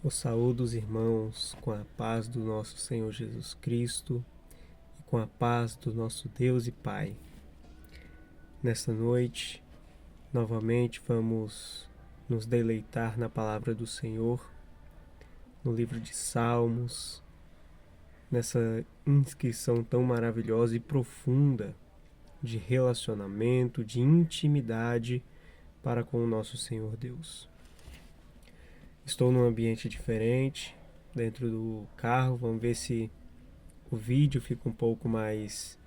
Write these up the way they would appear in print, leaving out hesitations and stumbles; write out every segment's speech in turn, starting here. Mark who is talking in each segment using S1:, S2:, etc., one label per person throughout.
S1: Os saúdo os irmãos com a paz do nosso Senhor Jesus Cristo e com a paz do nosso Deus e Pai. Nesta noite, novamente vamos nos deleitar na palavra do Senhor, no livro de Salmos, nessa inscrição tão maravilhosa e profunda de relacionamento, de intimidade para com o nosso Senhor Deus. Estou num ambiente diferente, dentro do carro. Vamos ver se o vídeo fica um pouco mais...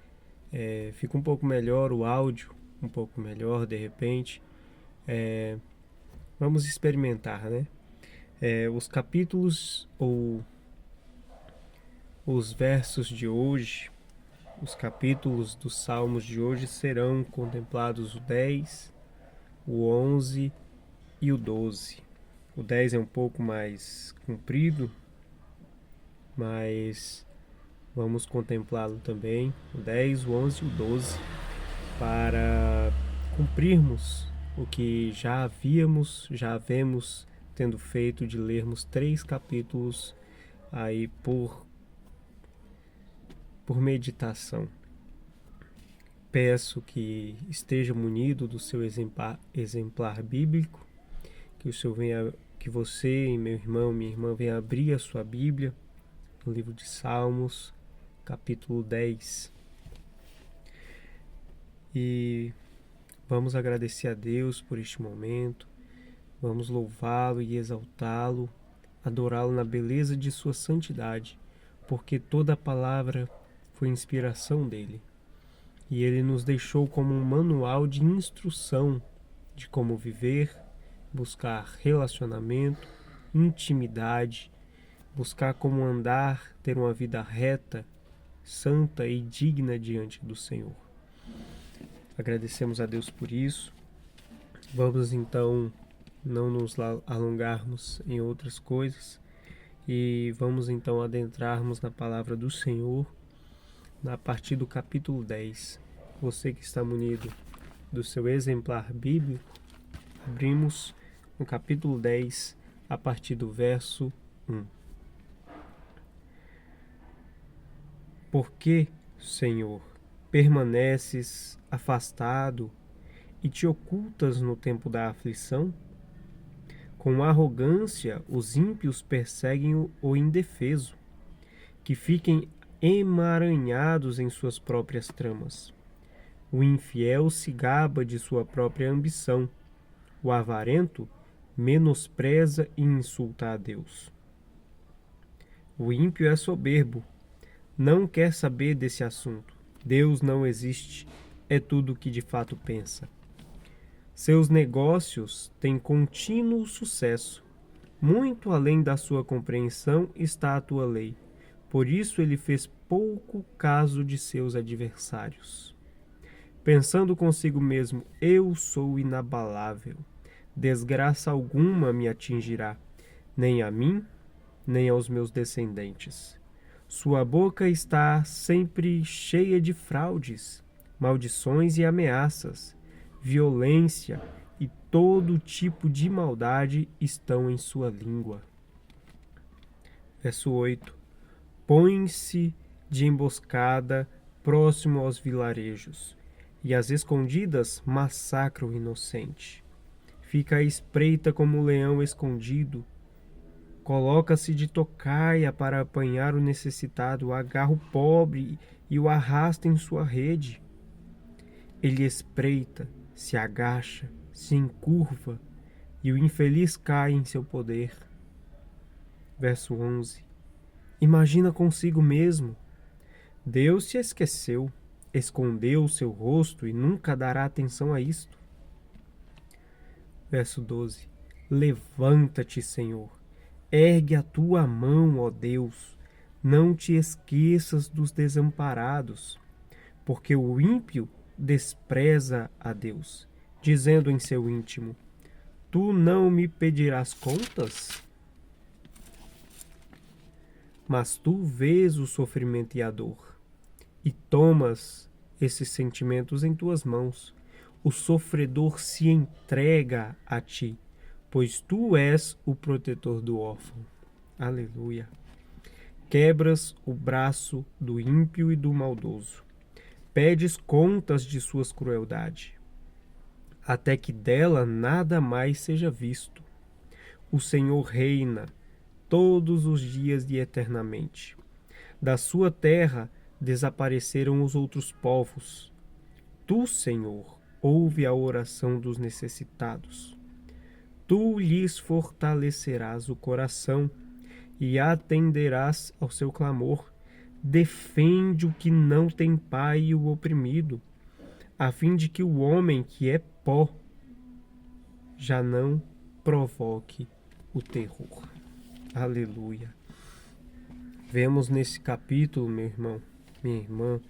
S1: fica um pouco melhor, o áudio um pouco melhor de repente. Vamos experimentar, né? Os capítulos ou os versos de hoje, os capítulos dos Salmos de hoje serão contemplados o 10, o 11 e o 12. O 10 é um pouco mais comprido, mas vamos contemplá-lo também, o 10, o 11 e o 12, para cumprirmos o que já havemos tendo feito de lermos 3 capítulos aí por meditação. Peço que esteja munido do seu exemplar bíblico, que o Senhor venha, que você, meu irmão, minha irmã, venha abrir a sua Bíblia no livro de Salmos, capítulo 10. E vamos agradecer a Deus por este momento, vamos louvá-lo e exaltá-lo, adorá-lo na beleza de sua santidade, porque toda a palavra foi inspiração dele. E ele nos deixou como um manual de instrução de como viver, buscar relacionamento, intimidade, buscar como andar, ter uma vida reta, santa e digna diante do Senhor. Agradecemos a Deus por isso. Vamos então não nos alongarmos em outras coisas e vamos então adentrarmos na palavra do Senhor a partir do capítulo 10. Você que está munido do seu exemplar bíblico, abrimos no capítulo 10 a partir do verso 1. Por que, Senhor, permaneces afastado e te ocultas no tempo da aflição? Com arrogância os ímpios perseguem o indefeso, que fiquem emaranhados em suas próprias tramas. O infiel se gaba de sua própria ambição. O avarento menospreza e insulta a Deus. O ímpio é soberbo, não quer saber desse assunto. Deus não existe, é tudo o que de fato pensa. Seus negócios têm contínuo sucesso. Muito além da sua compreensão está a tua lei. Por isso ele fez pouco caso de seus adversários. Pensando consigo mesmo, eu sou inabalável. Desgraça alguma me atingirá, nem a mim, nem aos meus descendentes. Sua boca está sempre cheia de fraudes, maldições e ameaças. Violência e todo tipo de maldade estão em sua língua. Verso 8. Põe-se de emboscada próximo aos vilarejos, e às escondidas massacra o inocente. Fica à espreita como um leão escondido. Coloca-se de tocaia para apanhar o necessitado, agarra o pobre e o arrasta em sua rede. Ele espreita, se agacha, se encurva, e o infeliz cai em seu poder. Verso 11. Imagina consigo mesmo. Deus se esqueceu, escondeu o seu rosto e nunca dará atenção a isto. Verso 12. Levanta-te, Senhor. Ergue a tua mão, ó Deus. Não te esqueças dos desamparados, porque o ímpio despreza a Deus, dizendo em seu íntimo: Tu não me pedirás contas? Mas tu vês o sofrimento e a dor, e tomas esses sentimentos em tuas mãos. O sofredor se entrega a ti, pois tu és o protetor do órfão. Aleluia. Quebras o braço do ímpio e do maldoso. Pedes contas de suas crueldades, até que dela nada mais seja visto. O Senhor reina todos os dias e eternamente. Da sua terra desapareceram os outros povos. Tu, Senhor, ouve a oração dos necessitados. Tu lhes fortalecerás o coração e atenderás ao seu clamor. Defende o que não tem pai e o oprimido, a fim de que o homem que é pó já não provoque o terror. Aleluia. Vemos nesse capítulo, meu irmão, minha irmã,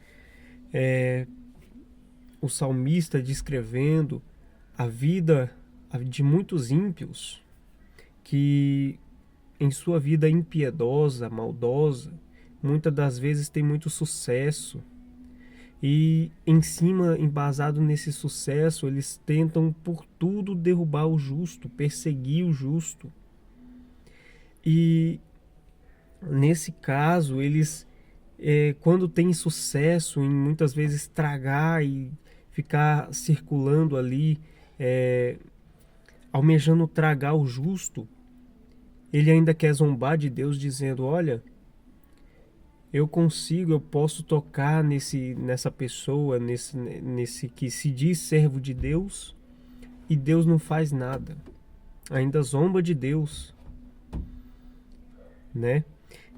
S1: o salmista descrevendo a vida de muitos ímpios que em sua vida impiedosa, maldosa, muitas das vezes tem muito sucesso. E embasado nesse sucesso, eles tentam por tudo derrubar o justo, perseguir o justo. E nesse caso, eles, quando têm sucesso em muitas vezes tragar e ficar circulando ali, almejando tragar o justo, ele ainda quer zombar de Deus, dizendo: olha, eu posso tocar nessa pessoa, nesse que se diz servo de Deus, e Deus não faz nada. Ainda zomba de Deus, né?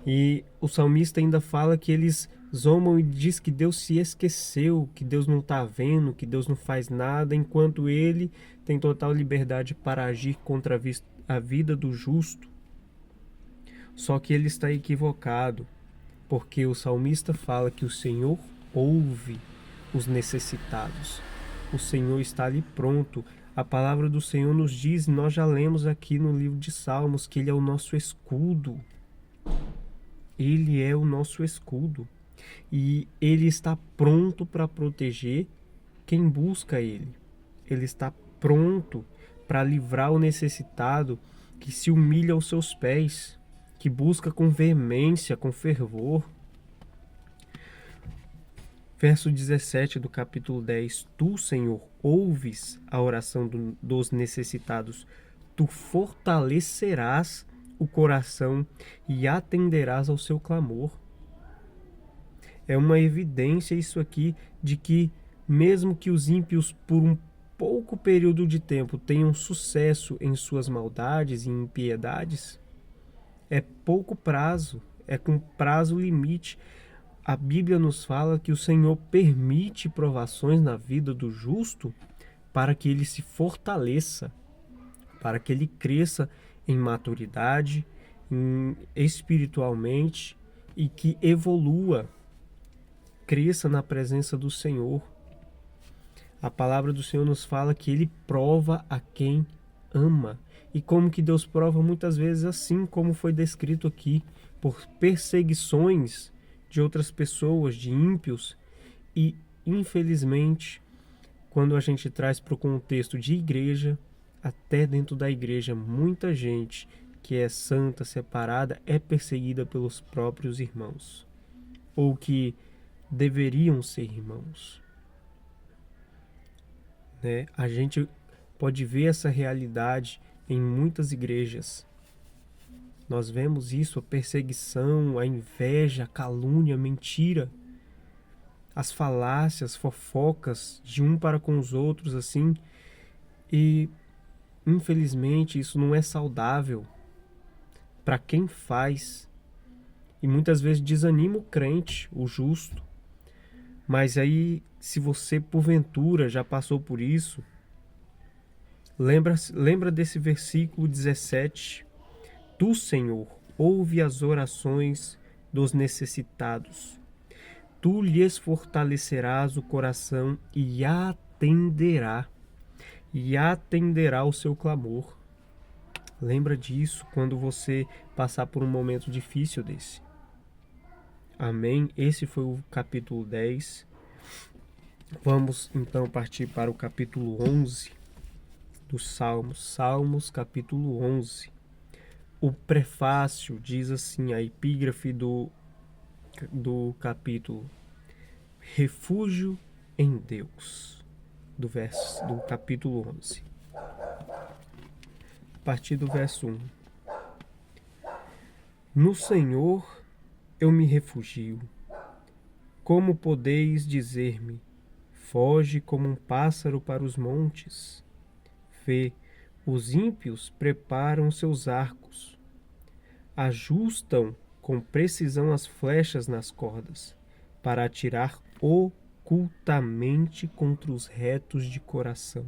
S1: E o salmista ainda fala que eles zombam e diz que Deus se esqueceu, que Deus não está vendo, que Deus não faz nada, enquanto ele tem total liberdade para agir contra a vida do justo. Só que ele está equivocado, porque o salmista fala que o Senhor ouve os necessitados. O Senhor está ali pronto. A palavra do Senhor nos diz, nós já lemos aqui no livro de Salmos, que Ele é o nosso escudo. Ele é o nosso escudo. E Ele está pronto para proteger quem busca Ele. Ele está pronto para livrar o necessitado que se humilha aos seus pés, que busca com veemência, com fervor. Verso 17 do capítulo 10. Tu, Senhor, ouves a oração dos necessitados. Tu fortalecerás o coração e atenderás ao seu clamor. É uma evidência isso aqui de que mesmo que os ímpios por um pouco período de tempo tenham sucesso em suas maldades e impiedades, é pouco prazo, é com prazo limite. A Bíblia nos fala que o Senhor permite provações na vida do justo para que ele se fortaleça, para que ele cresça em maturidade, espiritualmente, e que evolua, cresça na presença do Senhor. A palavra do Senhor nos fala que ele prova a quem ama. E como que Deus prova? Muitas vezes assim como foi descrito aqui, por perseguições de outras pessoas, de ímpios. E infelizmente, quando a gente traz para o contexto de igreja, até dentro da igreja, muita gente que é santa, separada, é perseguida pelos próprios irmãos, ou que deveriam ser irmãos, né? A gente pode ver essa realidade em muitas igrejas. Nós vemos isso, a perseguição, a inveja, a calúnia, a mentira, as falácias, fofocas de um para com os outros, assim. E, infelizmente, isso não é saudável para quem faz. E muitas vezes desanima o crente, o justo. Mas aí, se você porventura já passou por isso, lembra desse versículo 17. Tu, Senhor, ouve as orações dos necessitados. Tu lhes fortalecerás o coração e atenderá o seu clamor. Lembra disso quando você passar por um momento difícil desse. Amém? Esse foi o capítulo 10. Vamos então partir para o capítulo 11 dos Salmos. Salmos, capítulo 11. O prefácio diz assim, a epígrafe do capítulo: Refúgio em Deus, do capítulo 11. A partir do verso 1. No Senhor eu me refugio. Como podeis dizer-me, foge como um pássaro para os montes? Vê, os ímpios preparam seus arcos, ajustam com precisão as flechas nas cordas, para atirar ocultamente contra os retos de coração.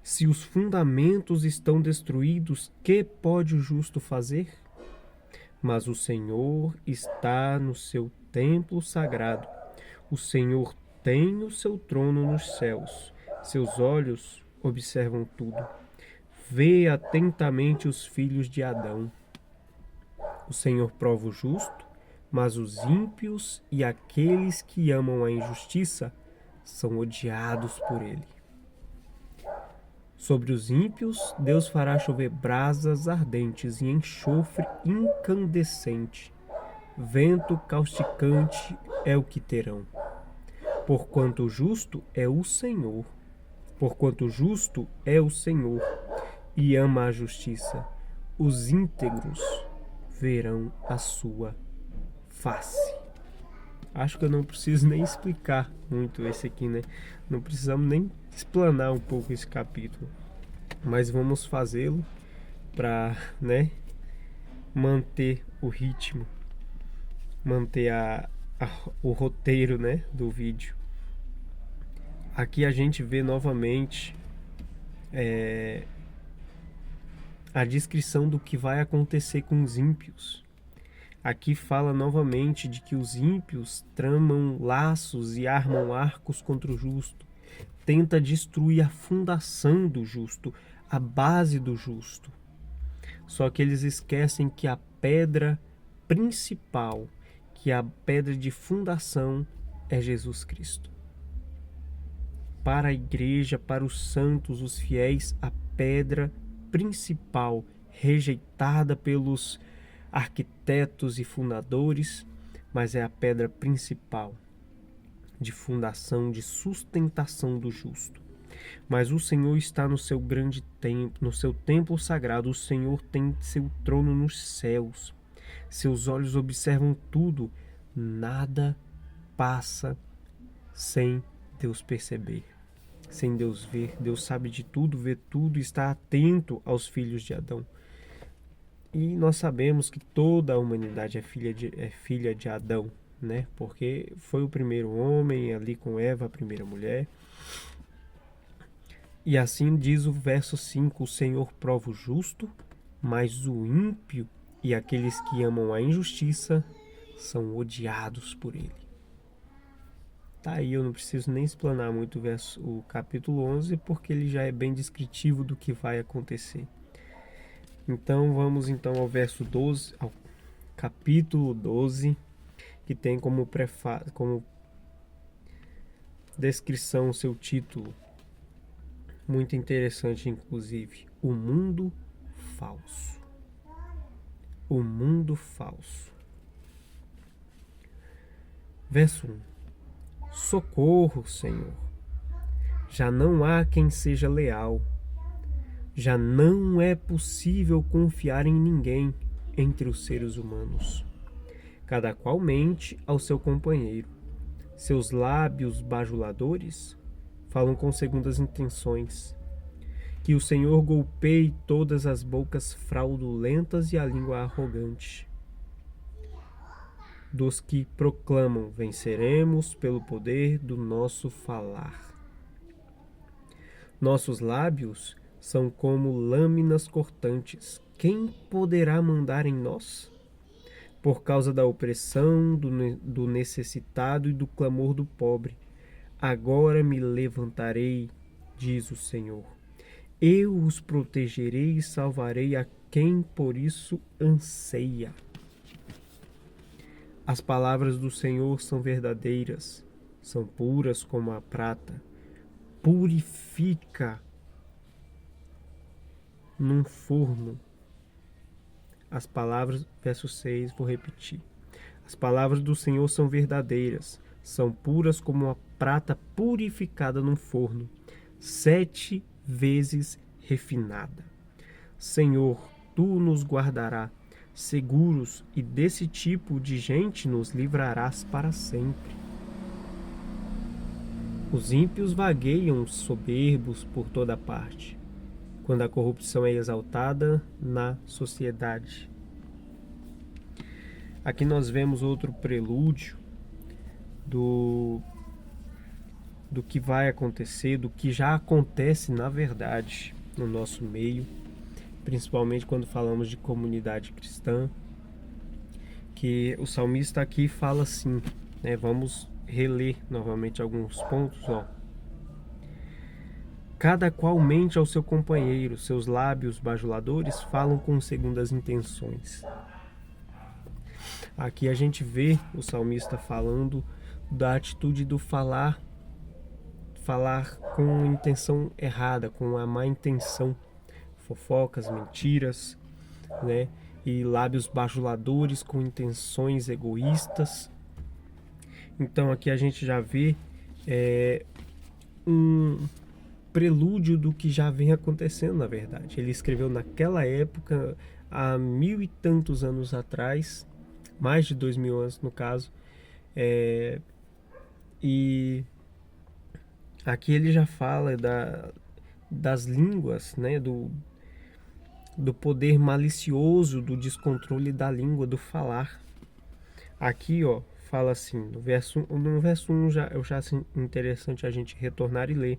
S1: Se os fundamentos estão destruídos, que pode o justo fazer? Mas o Senhor está no seu templo sagrado. O Senhor tem o seu trono nos céus. Seus olhos observam tudo. Vê atentamente os filhos de Adão. O Senhor prova o justo, mas os ímpios e aqueles que amam a injustiça são odiados por ele. Sobre os ímpios, Deus fará chover brasas ardentes e enxofre incandescente. Vento causticante é o que terão. Porquanto o justo é o Senhor. Porquanto justo é o Senhor e ama a justiça, os íntegros verão a sua face. Acho que eu não preciso nem explicar muito esse aqui, né? Não precisamos nem explanar um pouco esse capítulo. Mas vamos fazê-lo para, né, manter o ritmo, manter o roteiro, né, do vídeo. Aqui a gente vê novamente a descrição do que vai acontecer com os ímpios. Aqui fala novamente de que os ímpios tramam laços e armam arcos contra o justo. Tenta destruir a fundação do justo, a base do justo. Só que eles esquecem que a pedra principal, que a pedra de fundação é Jesus Cristo. Para a igreja, para os santos, os fiéis, a pedra principal, rejeitada pelos arquitetos e fundadores, mas é a pedra principal de fundação, de sustentação do justo. Mas o Senhor está no seu grande templo, no seu templo sagrado. O Senhor tem seu trono nos céus. Seus olhos observam tudo. Nada passa sem Deus perceber, sem Deus ver. Deus sabe de tudo, vê tudo, está atento aos filhos de Adão. E nós sabemos que toda a humanidade é filha de Adão, né? Porque foi o primeiro homem, ali com Eva, a primeira mulher. E assim diz o verso 5: o Senhor prova o justo, mas o ímpio e aqueles que amam a injustiça são odiados por ele. Tá aí, eu não preciso nem explanar muito o capítulo 11, porque ele já é bem descritivo do que vai acontecer. Então vamos ao verso 12, ao capítulo 12, que tem como descrição o seu título, muito interessante inclusive: o mundo falso. O mundo falso. Verso 1: Socorro, Senhor. Já não há quem seja leal. Já não é possível confiar em ninguém entre os seres humanos. Cada qual mente ao seu companheiro. Seus lábios bajuladores falam com segundas intenções. Que o Senhor golpeie todas as bocas fraudulentas e a língua arrogante dos que proclamam: venceremos pelo poder do nosso falar. Nossos lábios são como lâminas cortantes. Quem poderá mandar em nós? Por causa da opressão do necessitado e do clamor do pobre, agora me levantarei, diz o Senhor. Eu os protegerei e salvarei a quem por isso anseia. As palavras do Senhor são verdadeiras, são puras como a prata. Purifica num forno As palavras, verso 6, vou repetir. As palavras do Senhor são verdadeiras, são puras como a prata purificada num forno, 7 vezes refinada. Senhor, tu nos guardarás seguros e desse tipo de gente nos livrarás para sempre. Os ímpios vagueiam soberbos por toda parte, quando a corrupção é exaltada na sociedade. Aqui nós vemos outro prelúdio do que vai acontecer, do que já acontece na verdade no nosso meio, principalmente quando falamos de comunidade cristã, que o salmista aqui fala assim, né? Vamos reler novamente alguns pontos, ó. Cada qual mente ao seu companheiro, seus lábios bajuladores falam com segundas intenções. Aqui a gente vê o salmista falando da atitude do falar com intenção errada, com a má intenção, fofocas, mentiras, né? E lábios bajuladores com intenções egoístas. Então aqui a gente já vê um prelúdio do que já vem acontecendo na verdade. Ele escreveu naquela época, há 1000 e tantos anos atrás, mais de 2000 anos no caso, e aqui ele já fala das línguas, né, do poder malicioso, do descontrole da língua, do falar. Aqui, ó, fala assim, no verso 1 eu já acho interessante a gente retornar e ler.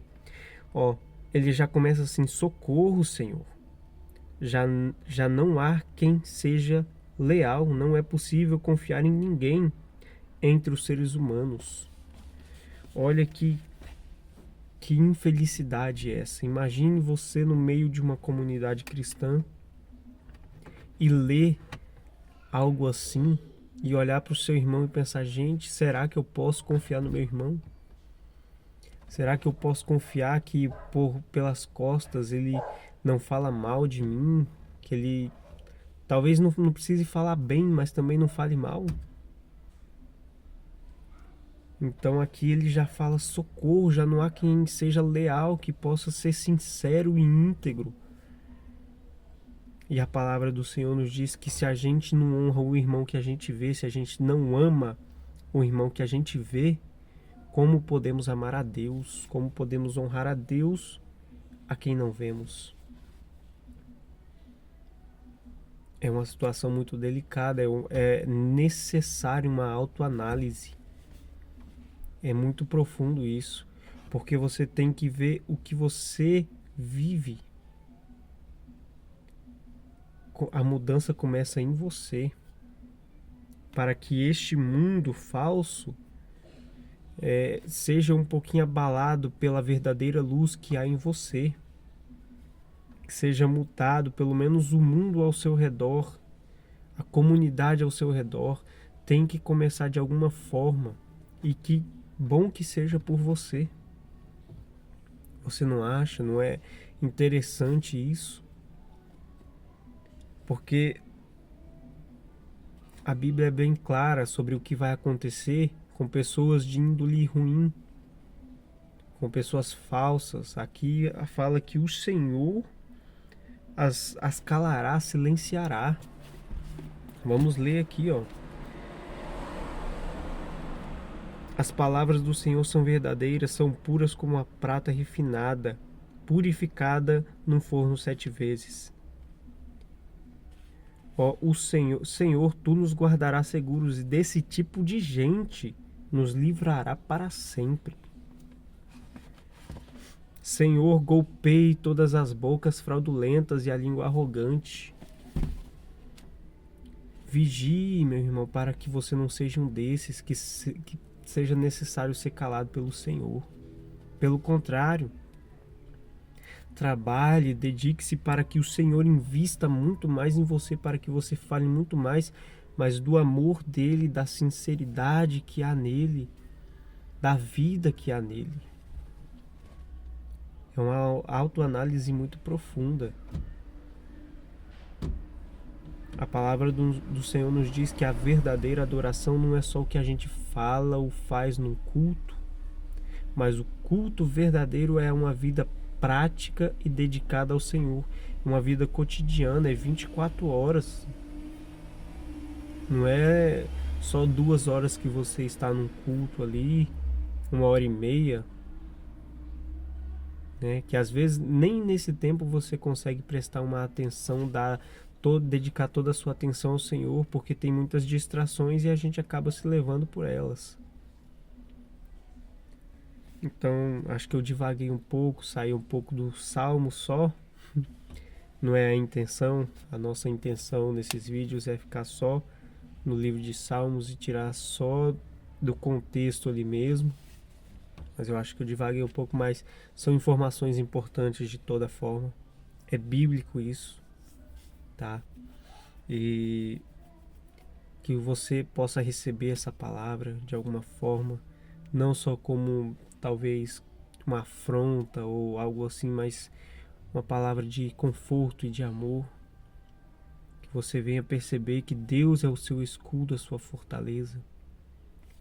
S1: Ó, ele já começa assim: socorro, Senhor. Já não há quem seja leal, não é possível confiar em ninguém entre os seres humanos. Olha que infelicidade é essa. Imagine você no meio de uma comunidade cristã e ler algo assim e olhar para o seu irmão e pensar: gente, será que eu posso confiar no meu irmão? Será que eu posso confiar que pelas costas ele não fala mal de mim? Que ele talvez não precise falar bem, mas também não fale mal? Então aqui ele já fala socorro, já não há quem seja leal, que possa ser sincero e íntegro. E a palavra do Senhor nos diz que se a gente não honra o irmão que a gente vê, se a gente não ama o irmão que a gente vê, como podemos amar a Deus? Como podemos honrar a Deus a quem não vemos? É uma situação muito delicada, é necessário uma autoanálise. É muito profundo isso, porque você tem que ver o que você vive. A mudança começa em você, para que este mundo falso seja um pouquinho abalado pela verdadeira luz que há em você, que seja mutado, pelo menos o mundo ao seu redor, a comunidade ao seu redor, tem que começar de alguma forma, e que bom que seja por você. Você não acha, não é interessante isso? Porque a Bíblia é bem clara sobre o que vai acontecer com pessoas de índole ruim, com pessoas falsas. Aqui fala que o Senhor as calará, silenciará. Vamos ler aqui, ó. As palavras do Senhor são verdadeiras, são puras como a prata refinada, purificada num forno 7 vezes. Ó, o Senhor, tu nos guardarás seguros, e desse tipo de gente nos livrará para sempre. Senhor, golpeie todas as bocas fraudulentas e a língua arrogante. Vigie, meu irmão, para que você não seja um desses que seja necessário ser calado pelo Senhor. Pelo contrário, trabalhe, dedique-se para que o Senhor invista muito mais em você, para que você fale muito mais, mas do amor dele, da sinceridade que há nele, da vida que há nele. É uma autoanálise muito profunda. A palavra do Senhor nos diz que a verdadeira adoração não é só o que a gente fala ou faz num culto, mas o culto verdadeiro é uma vida prática e dedicada ao Senhor, uma vida cotidiana, é 24 horas. Não é só 2 horas que você está num culto ali, 1 hora e meia, né? Que às vezes nem nesse tempo você consegue prestar uma atenção, dedicar toda a sua atenção ao Senhor, porque tem muitas distrações e a gente acaba se levando por elas. Então, acho que eu divaguei um pouco, saí um pouco do Salmo só. Não é a intenção, a nossa intenção nesses vídeos é ficar só no livro de Salmos e tirar só do contexto ali mesmo. Mas eu acho que eu divaguei um pouco mais. São informações importantes de toda forma. É bíblico isso, tá? E que você possa receber essa palavra de alguma forma, não só como talvez uma afronta ou algo assim, mas uma palavra de conforto e de amor. Que você venha perceber que Deus é o seu escudo, a sua fortaleza,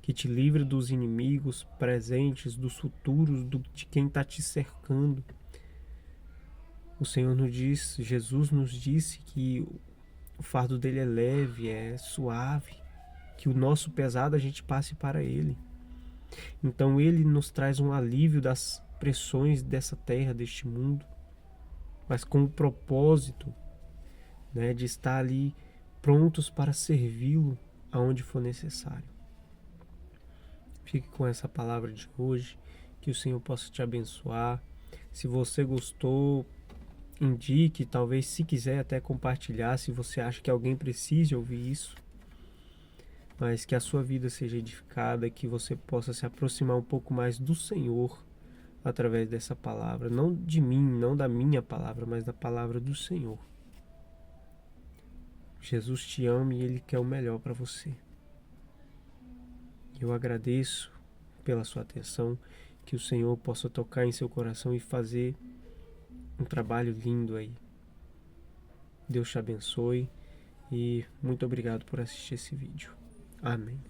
S1: que te livre dos inimigos presentes, dos futuros, de quem está te cercando. O Senhor nos diz, Jesus nos disse que o fardo dele é leve, é suave, que o nosso pesado a gente passe para ele. Então ele nos traz um alívio das pressões dessa terra, deste mundo, mas com o propósito, né, de estar ali prontos para servi-lo aonde for necessário. Fique com essa palavra de hoje, que o Senhor possa te abençoar. Se você gostou, indique, talvez se quiser até compartilhar, se você acha que alguém precise ouvir isso. Mas que a sua vida seja edificada, que você possa se aproximar um pouco mais do Senhor através dessa palavra. Não de mim, não da minha palavra, mas da palavra do Senhor. Jesus te ama e Ele quer o melhor para você. Eu agradeço pela sua atenção, que o Senhor possa tocar em seu coração e fazer um trabalho lindo aí. Deus te abençoe e muito obrigado por assistir esse vídeo. Amém.